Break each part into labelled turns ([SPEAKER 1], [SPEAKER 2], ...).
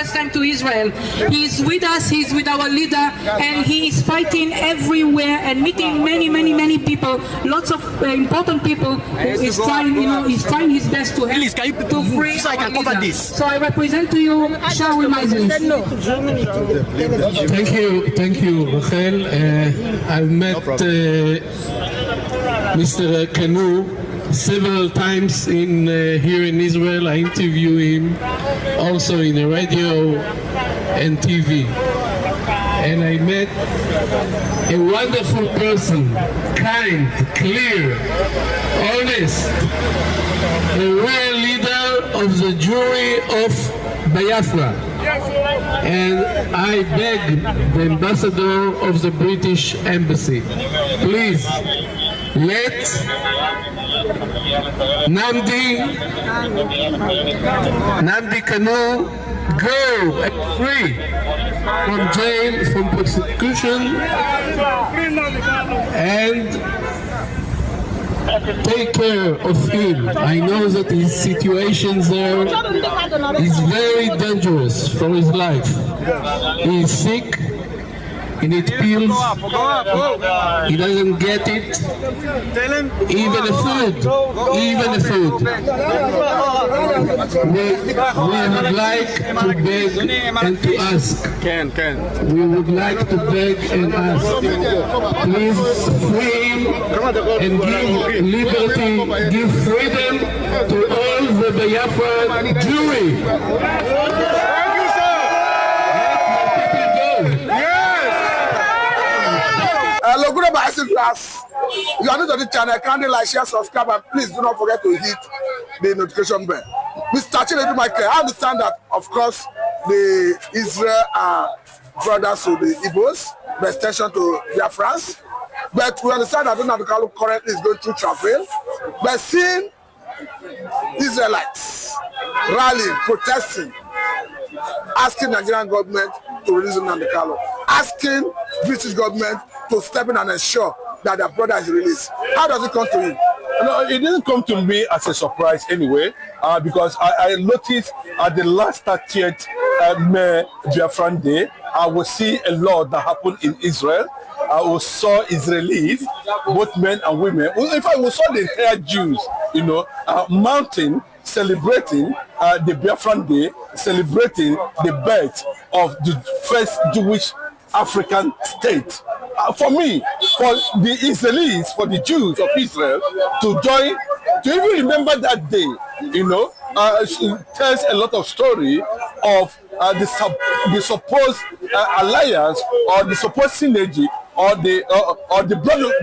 [SPEAKER 1] first time to Israel. He's with us, he's with our leader, and he is fighting everywhere and meeting many people, lots of important people who is trying, he's trying his best to help to free
[SPEAKER 2] so I can cover this.
[SPEAKER 1] So I represent to you Shaul Meisel.
[SPEAKER 3] Thank you, Rachel. I've met Mr. Kanu several times here in Israel. I interview him also in the radio and TV. And I met a wonderful person, kind, clear, honest, a real leader of the Jewry of Biafra. And I beg the ambassador of the British Embassy, please let Nnamdi Kanu go free from jail, from persecution, and take care of him. I know that his situation there is very dangerous for his life. He is sick, he needs pills, he doesn't get it, even the food. We would like to beg and to ask. We would like to beg and ask. Please free him and give liberty, give freedom to all the Biafra Jewry.
[SPEAKER 4] Hello, good afternoon, class. You are new to the channel. Kindly like, share, subscribe, and please do not forget to hit the notification bell. Mr. Chinedu Michael, I understand that, of course, the Israel are brothers to the Igbos, by extension to Biafrans. But we understand that Nnamdi Kanu currently is going through travail. But seeing Israelites rallying, protesting, asking Nigerian government to release Nnamdi Kanu, asking British government to step in and ensure that their brother is released. How does it come to you?
[SPEAKER 5] No, it didn't come to me as a surprise anyway, because I noticed at the last 30th May Biafran Day, I will see a lot that happened in Israel. I saw Israelis, both men and women. In fact, we saw the entire Jews, mounting, celebrating the Biafran Day, celebrating the birth of the first Jewish African state. For me, for the Israelis, for the Jews of Israel to join, to even remember that day, it tells a lot of story of the supposed alliance or the supposed synergy or the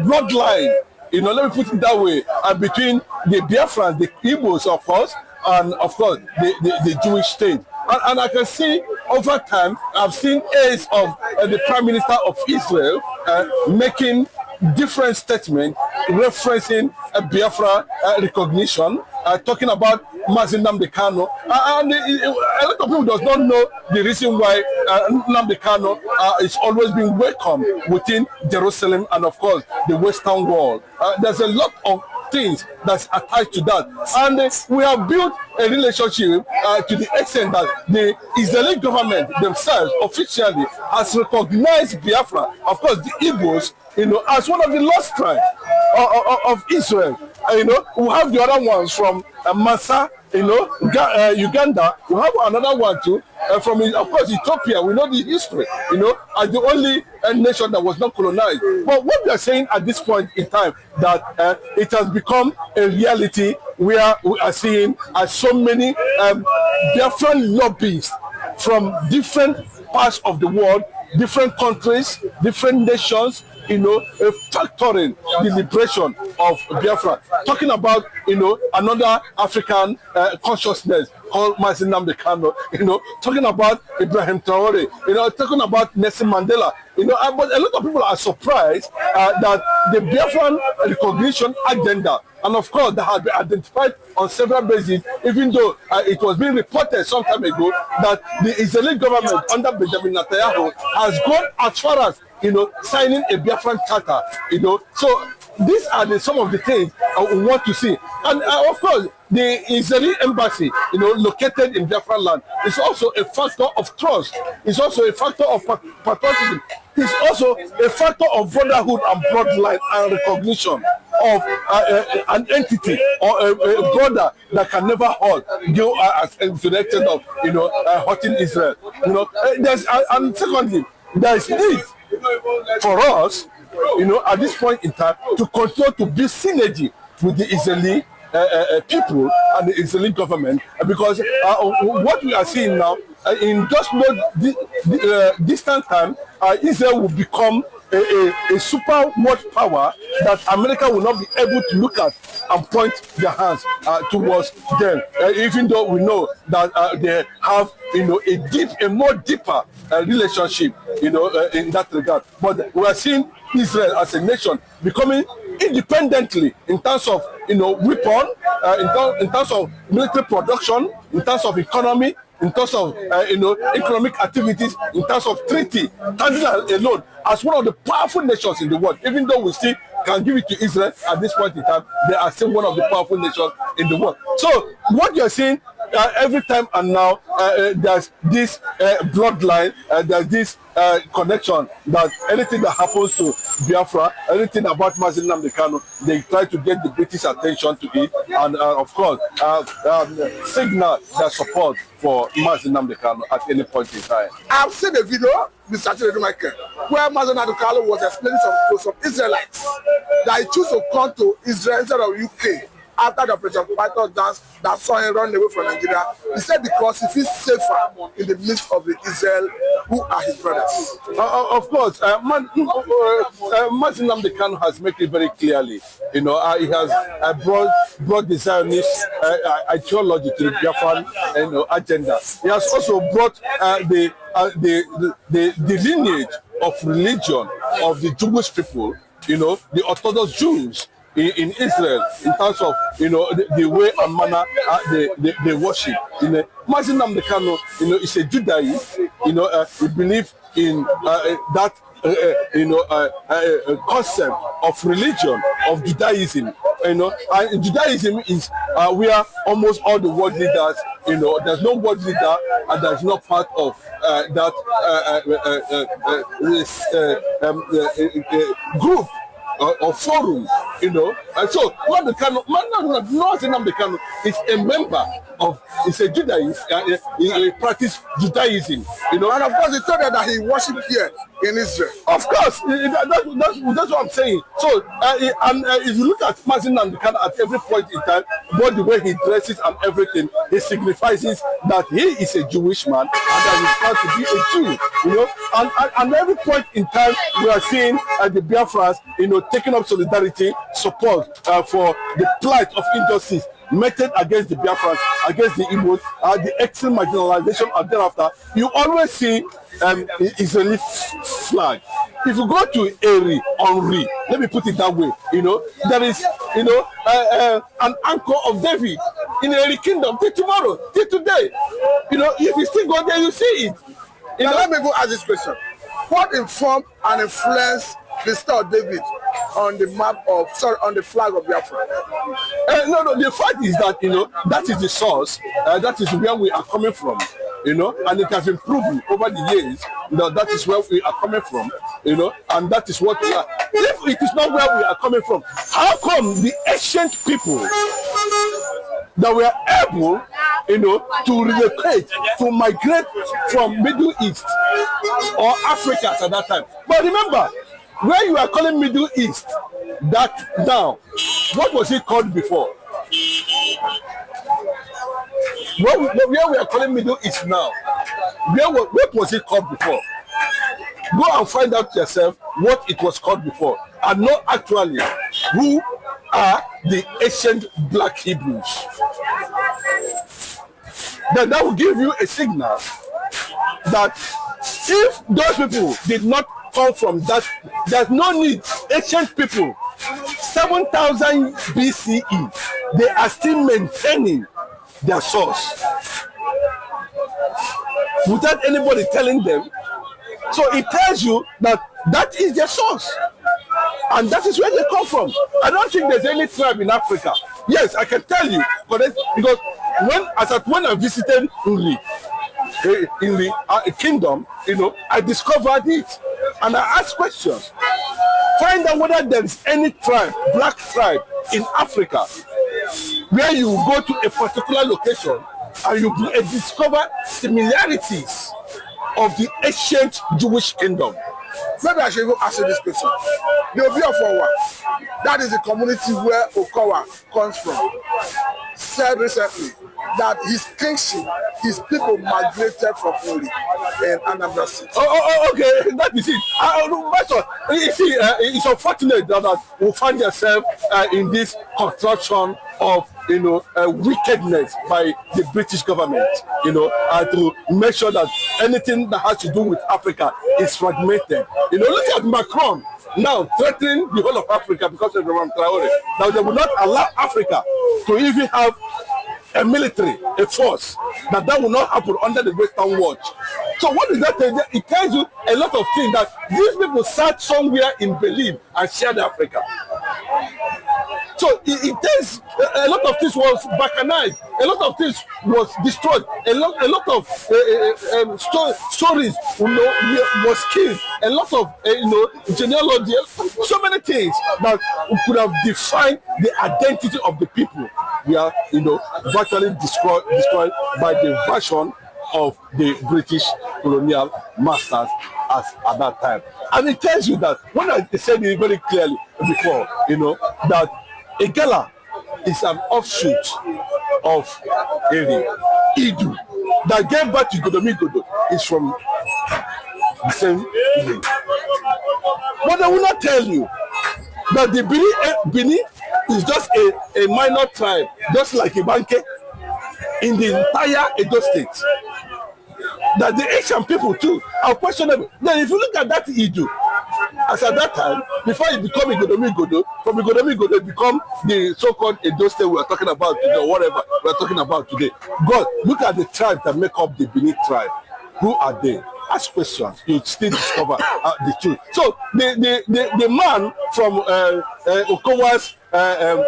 [SPEAKER 5] bloodline. Let me put it that way, between the Biafrans, the Igbos, of course, and of course the Jewish state. And I can see over time, I've seen aides of the Prime Minister of Israel making different statements referencing Biafra recognition, talking about Nnamdi Kanu. And a lot of people does not know the reason why Nnamdi Kanu is always being welcomed within Jerusalem and, of course, the Western Wall. There's a lot of things that's attached to that, and we have built a relationship to the extent that the Israeli government themselves officially has recognized Biafra, of course the Igbos, as one of the lost tribes of Israel. We have the other ones from Massa, Uganda. We have another one too from, of course, Ethiopia. We know the history, as the only nation that was not colonized. But what we are saying at this point in time, that it has become a reality where we are seeing so many Biafran lobbyists from different parts of the world, different countries, different nations, factoring the liberation of Biafra, talking about, another African consciousness called Nnamdi Kanu, talking about Ibrahim Traore, talking about Nelson Mandela, but a lot of people are surprised that the Biafran recognition agenda, and of course that has been identified on several bases, even though it was being reported some time ago that the Israeli government under Benjamin Netanyahu has gone as far as signing a Biafran charter. So these are some of the things we want to see. And of course, the Israeli embassy, located in Biafra land, is also a factor of trust. It's also a factor of patriotism. It's also a factor of brotherhood and bloodline and recognition of an entity or a brother that can never hurt, to the extent of hurting Israel. And secondly, there is need for us, at this point in time, to continue to build synergy with the Israeli people and the Israeli government, because what we are seeing now, in just no distant time, Israel will become a super world power that America will not be able to look at and point their hands towards them, even though we know that they have a more deeper relationship in that regard. But we are seeing Israel as a nation becoming independently in terms of weapon, in terms of military production, in terms of economy, in terms of economic activities, in terms of treaty, standing alone as one of the powerful nations in the world. Even though we still can give it to Israel at this point in time, they are still one of the powerful nations in the world. So what you're seeing every time and now, there's this bloodline, there's this connection, that anything that happens to Biafra, anything about Nnamdi Kanu, they try to get the British attention to it, and of course signal their support for Nnamdi Kanu at any point in time.
[SPEAKER 4] I've seen a video, Mr. Chinedu, where Nnamdi Kanu was explaining to some Israelites that he chose to come to Israel instead of UK after the Operation Python dance that saw him run away from Nigeria. He said because he feels safer in the midst of the Israel who are his brothers.
[SPEAKER 5] Of course, Nnamdi Kanu has made it very clearly. He has brought the Zionist ideology to the Biafran agenda. He has also brought the lineage of religion of the Jewish people, the Orthodox Jews in Israel, in terms of the way and manner they worship. Nnamdi Kanu, is a Judaist. He believes in that concept of religion of Judaism. And Judaism is where almost all the world leaders, there's no world leader and there's not part of that group or forum, and so Nnamdi Kanu is a member of, is a Judaist, he practices Judaism, and of course he told them that he worshipped here in Israel. Of course, that's what I'm saying. So, if you look at Nnamdi Kanu at every point in time, both the way he dresses and everything, he signifies that he is a Jewish man and that he's proud to be a Jew, and every point in time we are seeing the Biafrans, taking up solidarity, support for the plight of injustice meted against the Biafrans, against the Igbos, the extreme marginalization, and thereafter, you always see Israeli flag. If you go to Henri, let me put it that way, there is, an anchor of David in Henri Kingdom till tomorrow, till today. If you still go there, you see it.
[SPEAKER 4] Now let me go ask this question. What informed and influenced the Star of David on the on the flag of Biafra?
[SPEAKER 5] No, the fact is that, that is the source, that is where we are coming from, and it has been proven over the years that is where we are coming from, and that is what we are. If it is not where we are coming from, how come the ancient people that were able, to relocate, to migrate from Middle East or Africa at that time? But remember, where you are calling Middle East, that now, what was it called before? Where we are calling Middle East now, what was it called before? Go and find out yourself what it was called before, and know actually who are the ancient Black Hebrews. Then that will give you a signal that if those people did not come from that, there's no need. Ancient people, 7,000 BCE, they are still maintaining their source without anybody telling them. So it tells you that that is their source. And that is where they come from. I don't think there's any tribe in Africa. Yes, I can tell you, because when I visited Uri, in the kingdom, I discovered it, and I asked questions. Find out whether there is any tribe, black tribe in Africa, where you go to a particular location and you discover similarities of the ancient Jewish kingdom.
[SPEAKER 4] Maybe I should even ask you this question. The Obi of Owa, that is the community where Okowa comes from, said recently that his kingship, his people migrated from Uri in Anambra State.
[SPEAKER 5] Okay, that is it. You see, it's unfortunate that we find ourselves in this construction of wickedness by the British government, to make sure that anything that has to do with Africa is fragmented. Look at Macron now threatening the whole of Africa because of Nnamdi Kanu. Now they will not allow Africa to even have a military, a force, that will not happen under the Western watch. So what does that tell you? It tells you a lot of things, that these people sat somewhere in Berlin and shared Africa. So it tells a lot of things was balkanized, a lot of things was destroyed, a lot of stories was killed, a lot of genealogy, so many things that could have defined the identity of the people. We are virtually destroyed by the version of the British colonial masters at that time. And it tells you that, when I said it very clearly before, that Igala is an offshoot of Idu that gave birth to Godomigodo is from the same thing. But I will not tell you that the Bini is just a minor tribe, just like Ibanke, in the entire Edo state. That the Asian people too are questionable. Then if you look at that Idu, as at that time, before it became Igodomigodo, from Igodomigodo it become the so-called Edo state we are talking about today, or whatever we are talking about today. God, look at the tribes that make up the Benin tribe. Who are they? Ask questions, you still discover the truth. So the man from Okowa's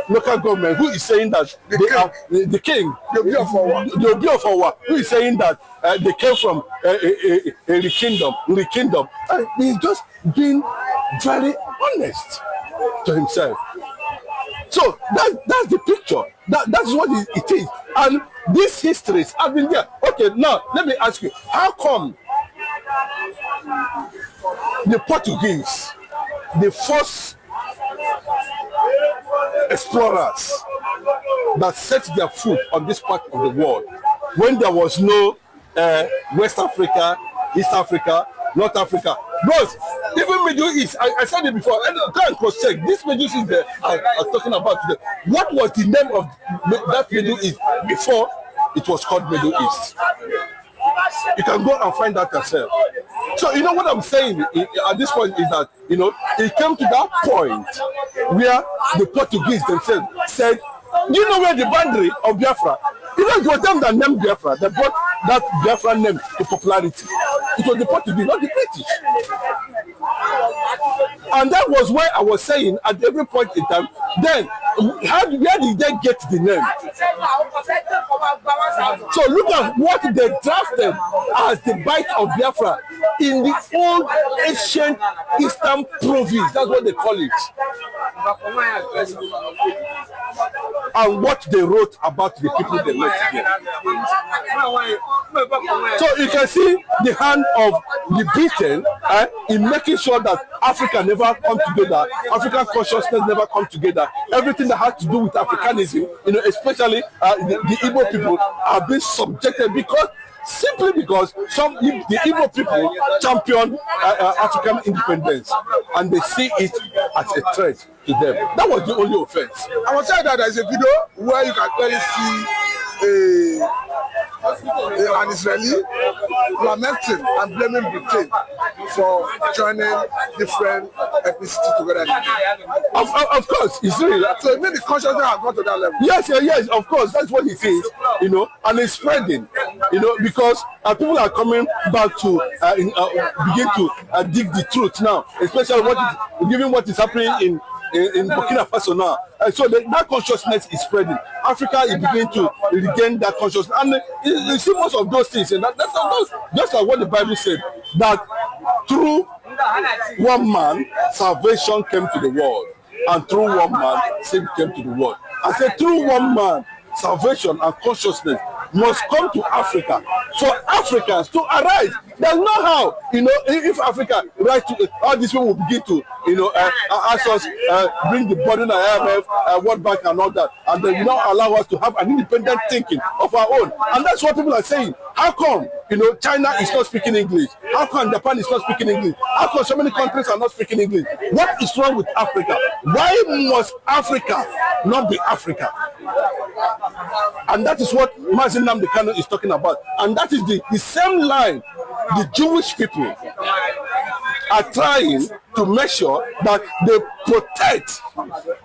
[SPEAKER 5] local government, who is saying that the king, the Obi of Owa, who is saying that they came from the kingdom, he's just being very honest to himself. So that's the picture. That's what it is. And these histories have been there. Okay, now let me ask you, how come the Portuguese, the first explorers that set their foot on this part of the world, when there was no West Africa, East Africa, North Africa, bros, even Middle East, I said it before, and go and cross-check, this Middle East that I'm talking about today, what was the name of that Middle East before it was called Middle East? You can go and find that yourself. So what I'm saying at this point is that it came to that point where the Portuguese themselves said, do you know where the boundary of Biafra? It was them that named Biafra. They brought that Biafra name to popularity. It was the Portuguese, not the British. And that was why I was saying at every point in time, then where did they get the name? So look at what they drafted as the Bight of Biafra in the old ancient Eastern province. That's what they call it. And what they wrote about the people they met here. So you can see the hand of the Britain in making sure that Africa never come together, African consciousness never come together. Everything that has to do with Africanism, especially the Igbo people, are being subjected simply because the Igbo people champion African independence, and they see it as a threat to them. That was the only offense.
[SPEAKER 4] I was saying that there's a video where you can clearly see an Israeli lamenting and blaming Britain for joining different ethnicities together.
[SPEAKER 5] Of course, Israel.
[SPEAKER 4] So it means the consciousness has gone to that level.
[SPEAKER 5] Yes, of course. That's what he says, and it's spreading. because people are coming back to begin to dig the truth now, especially given what is happening in Burkina Faso now. So that consciousness is spreading. Africa is beginning to regain that consciousness. And you see most of those things, and that's just like what the Bible said, that through one man, salvation came to the world. And through one man, sin came to the world. I said through one man, salvation and consciousness must come to Africa for Africans to arise. There's no how, if Africa rise to all these people will begin to, ask us, bring the burden of IMF, World Bank and all that, and then allow us to have an independent thinking of our own. And that's what people are saying. How come, China is not speaking English? How come Japan is not speaking English? How come so many countries are not speaking English? What is wrong with Africa? Why must Africa not be Africa? And that is what Nnamdi Kanu is talking about. And that is the same line the Jewish people are trying to make sure that they protect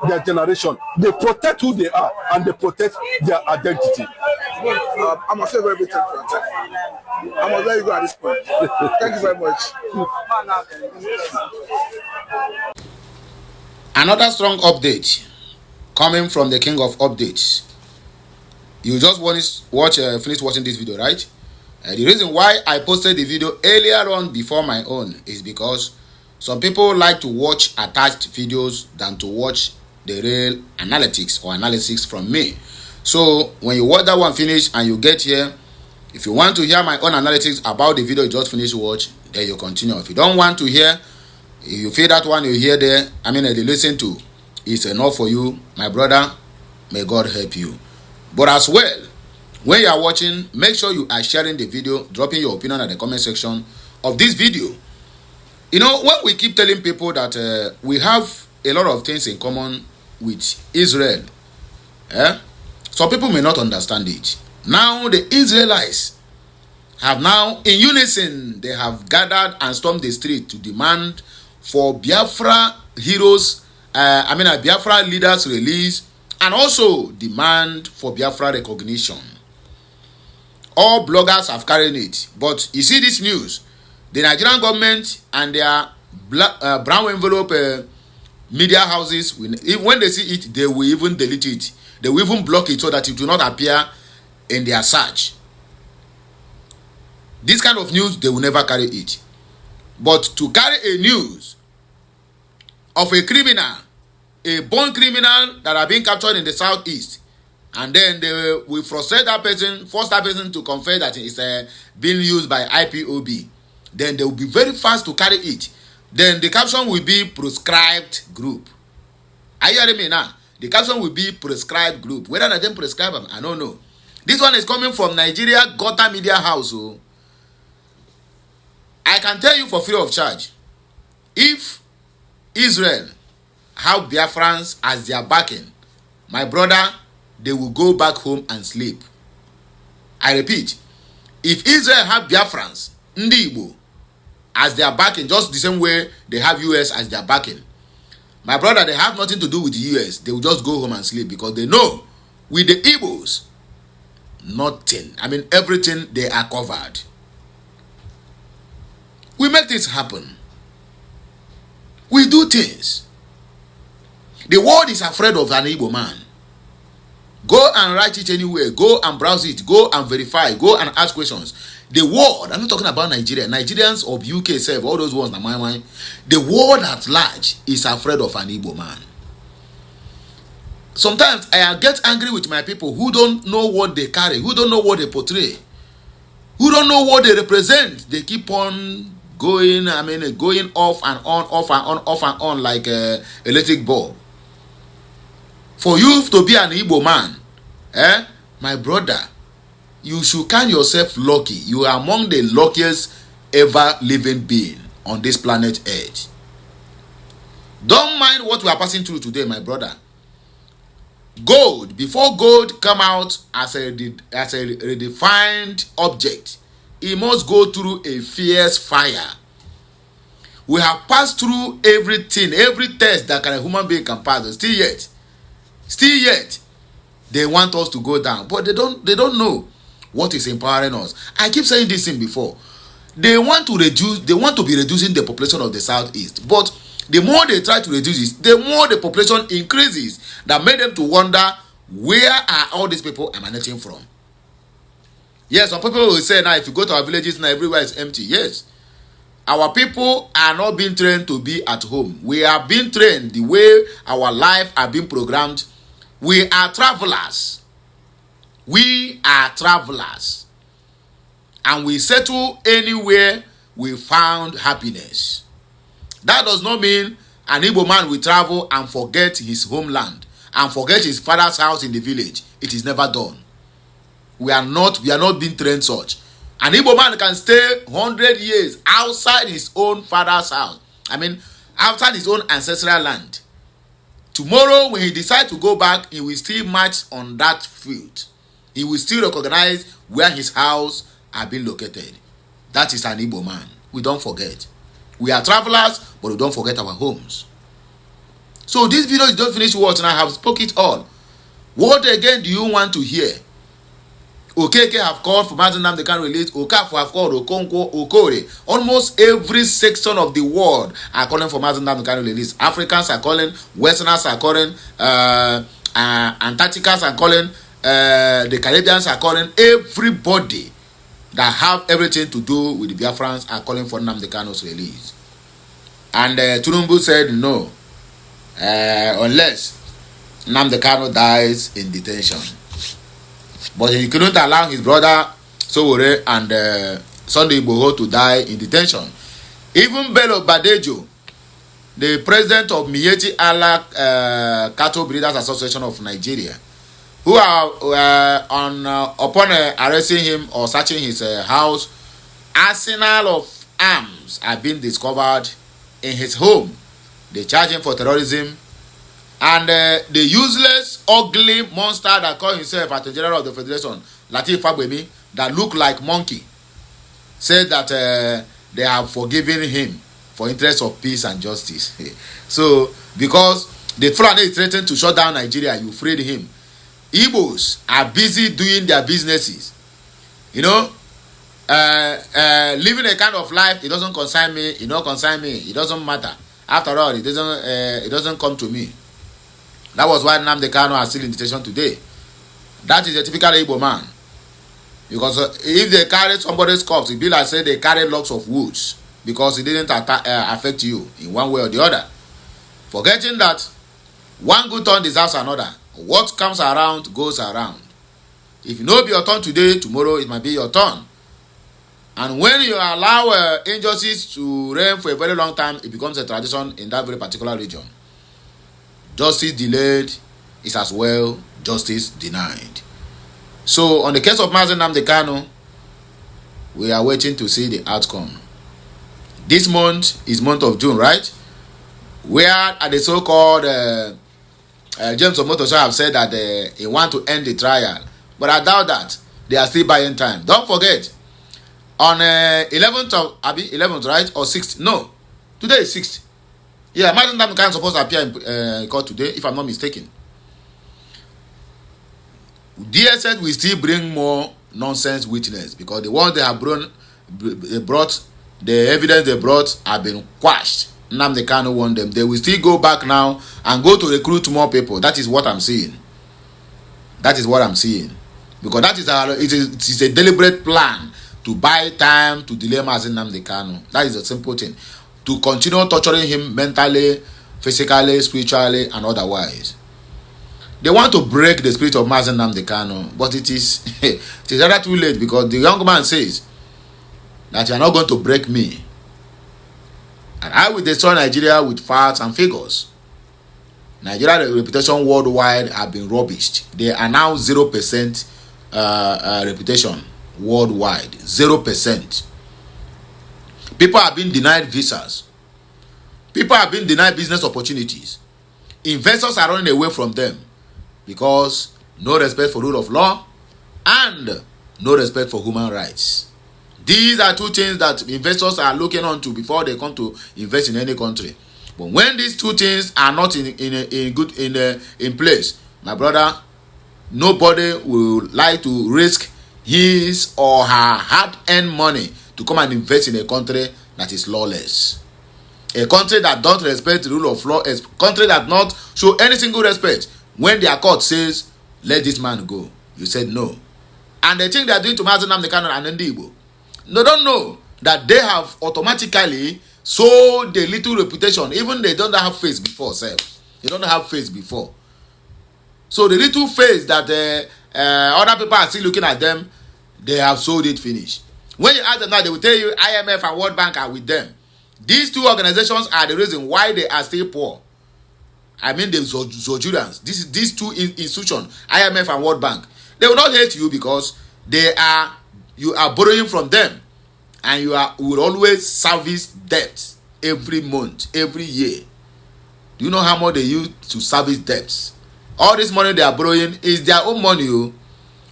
[SPEAKER 5] their generation, they protect who they are, and they protect their identity.
[SPEAKER 4] I'm a very big thank you. I'm a very good at this point. Thank you very much.
[SPEAKER 2] Another strong update coming from the king of updates. You just finish watching this video, right? The reason why I posted the video earlier on before my own is because some people like to watch attached videos than to watch the real analysis from me. So when you watch that one finish and you get here, if you want to hear my own analytics about the video you just finished watch, then you continue. If you don't want to hear, if you feel that one you hear there, they listen to, it's enough for you, my brother. May God help you. But as well, when you are watching, make sure you are sharing the video, dropping your opinion in the comment section of this video. When we keep telling people that we have a lot of things in common with Israel, some people may not understand it. Now the Israelites have now, in unison, they have gathered and stormed the street to demand for Biafra heroes, Biafra leaders release, and also demand for Biafra recognition. All bloggers have carried it. But you see this news, the Nigerian government and their brown envelope media houses, when they see it, they will even delete it. They will even block it so that it will not appear in their search. This kind of news, they will never carry it. But to carry a news of a criminal, a born criminal that are being captured in the southeast, and then they will frustrate that person, force that person to confess that it's being used by IPOB. Then they will be very fast to carry it. Then the caption will be proscribed group. Are you hearing me now? The caption will be prescribed group. Whether they didn't prescribe them, I don't know. This one is coming from Nigeria Gota Media House. So I can tell you for free of charge, if Israel have Biafrans as their backing, my brother, they will go back home and sleep. I repeat, if Israel have Biafrans, Ndi Igbo, as their backing, just the same way they have US as their backing, my brother, they have nothing to do with the US. They will just go home and sleep because they know with the Igbos, nothing. Everything they are covered. We make this happen. We do things. The world is afraid of an Igbo man. Go and write it anywhere. Go and browse it. Go and verify. Go and ask questions. The world, I'm not talking about Nigeria. Nigerians of UK self, all those ones, the world at large is afraid of an Igbo man. Sometimes I get angry with my people who don't know what they carry, who don't know what they portray, who don't know what they represent. They keep on going, going off and on, off and on, off and on like an electric bulb. For you to be an Igbo man, my brother, you should count yourself lucky. You are among the luckiest ever living being on this planet Earth. Don't mind what we are passing through today, my brother. Gold, before gold come out as a redefined object, it must go through a fierce fire. We have passed through everything, every test that a human being can pass. Still yet, they want us to go down. But they don't know. what is empowering us. I keep saying this thing before. They want to be reducing the population of the Southeast. But the more they try to reduce it, the more the population increases. That made them to wonder, where are all these people emanating from? Yes, some people will say, now if you go to our villages now, everywhere is empty. Yes. Our people are not being trained to be at home. We are being trained the way our life are being programmed. We are travelers. We are travelers. And we settle anywhere we found happiness. That does not mean an Igbo man will travel and forget his homeland and forget his father's house in the village. It is never done. We are not being trained such. An Igbo man can stay 100 years outside his own father's house. I mean, outside his own ancestral land. Tomorrow, when he decides to go back, he will still march on that field. He will still recognize where his house has been located. That is an Igbo man. We don't forget. We are travelers, but we don't forget our homes. So this video is just finished watching. I have spoke it all. What again do you want to hear? Okeke have called for Nnamdi Kanu release. Okafor have called Okonkwo, Okore. Almost every section of the world are calling for Nnamdi Kanu release. Africans are calling, Westerners are calling, Antarcticans are calling, the Caribbeans are calling. Everybody that have everything to do with the Biafrans are calling for Nnamdi Kanu's release. And Tinubu said no, unless Nnamdi Kanu dies in detention. But he couldn't allow his brother Sowore and Sunday Igboho to die in detention. Even Bello Badejo, the president of Miyetti Allah Cattle Breeders Association of Nigeria, who are upon arresting him or searching his house, arsenal of arms have been discovered in his home. They charge him for terrorism. And the useless, ugly monster that called himself Attorney General of the Federation, Lateef Fagbemi, that look like monkey, said that they have forgiven him for interest of peace and justice. So, because the Fulani threatened to shut down Nigeria, you freed him. Igbos are busy doing their businesses. You know, living a kind of life, it doesn't concern me, it don't concern me, it doesn't matter. After all, it doesn't come to me. That was why Nnamdi Kanu are still in detention today. That is a typical Igbo man. Because if they carry somebody's corpse, it be like say they carry lots of woods. Because it didn't affect you in one way or the other. Forgetting that one good turn deserves another. What comes around goes around. If you know be your turn today, tomorrow it might be your turn. And when you allow injustice to reign for a very long time, it becomes a tradition in that very particular region. Justice delayed is as well justice denied. So on the case of Nnamdi Kanu, we are waiting to see the outcome. This month is month of June, right? Where at the so-called James Omotosho have said that they want to end the trial. But I doubt that. They are still buying time. Don't forget, on 11th of, 11th, right? Or 6th? No. Today is 6th. Yeah, Nnamdi Kanu is supposed to appear in court today, if I'm not mistaken. DSS will still bring more nonsense witness because the ones they have brought, the evidence they brought have been quashed. Nnamdi Kanu won them. They will still go back now and go to recruit more people. That is what I'm seeing. That is what I'm seeing. Because that is it is a deliberate plan to buy time to delay Nnamdi Kanu. That is a simple thing. To continue torturing him mentally, physically, spiritually, and otherwise. They want to break the spirit of Nnamdi Kanu, but it is rather too late because the young man says that you are not going to break me. And I will destroy Nigeria with facts and figures. Nigeria's reputation worldwide have been rubbished. They are now 0% reputation worldwide. 0%. People have been denied visas. People have been denied business opportunities. Investors are running away from them because no respect for rule of law and no respect for human rights. These are two things that investors are looking onto before they come to invest in any country. But when these two things are not in place, my brother, nobody will like to risk his or her hard-earned money to come and invest in a country that is lawless, a country that don't respect the rule of law, a country that not show any single respect. When their court says, let this man go, you said no. And they think they are doing to Nnamdi Kanu and Igbo. They don't know that they have automatically sold the little reputation. Even they don't have face before, sir. They don't have face before. So the little face that other people are still looking at them, they have sold it finished. When you ask them now, they will tell you IMF and World Bank are with them. These two organizations are the reason why they are still poor. I mean the Zojurans. These two institutions, IMF and World Bank, they will not hate you because you are borrowing from them, and you will always service debt every month, every year. Do you know how much they use to service debts? All this money they are borrowing is their own money.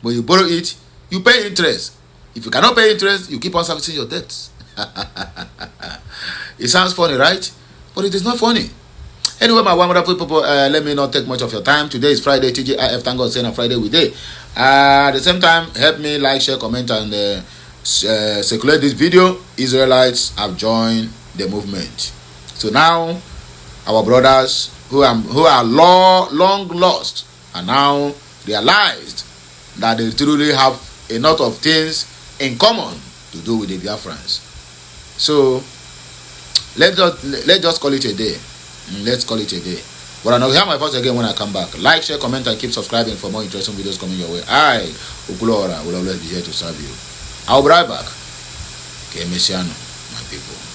[SPEAKER 2] When you borrow it, you pay interest. If you cannot pay interest, you keep on servicing your debts. It sounds funny, right? But it is not funny. Anyway, my wonderful people, let me not take much of your time. Today is Friday, TGIF. Thank God, saying on Friday we day. At the same time, help me like, share, comment, and circulate this video. Israelites have joined the movement. So now, our brothers who are long lost are now realized that they truly have a lot of things in common to do with the Biafrans. So let's just call it a day. Let's call it a day. But I'll hear my voice again when I come back. Like, share, comment, and keep subscribing for more interesting videos coming your way. I, Ukulora, will always be here to serve you. I'll be right back. Okay, Messiano, my people.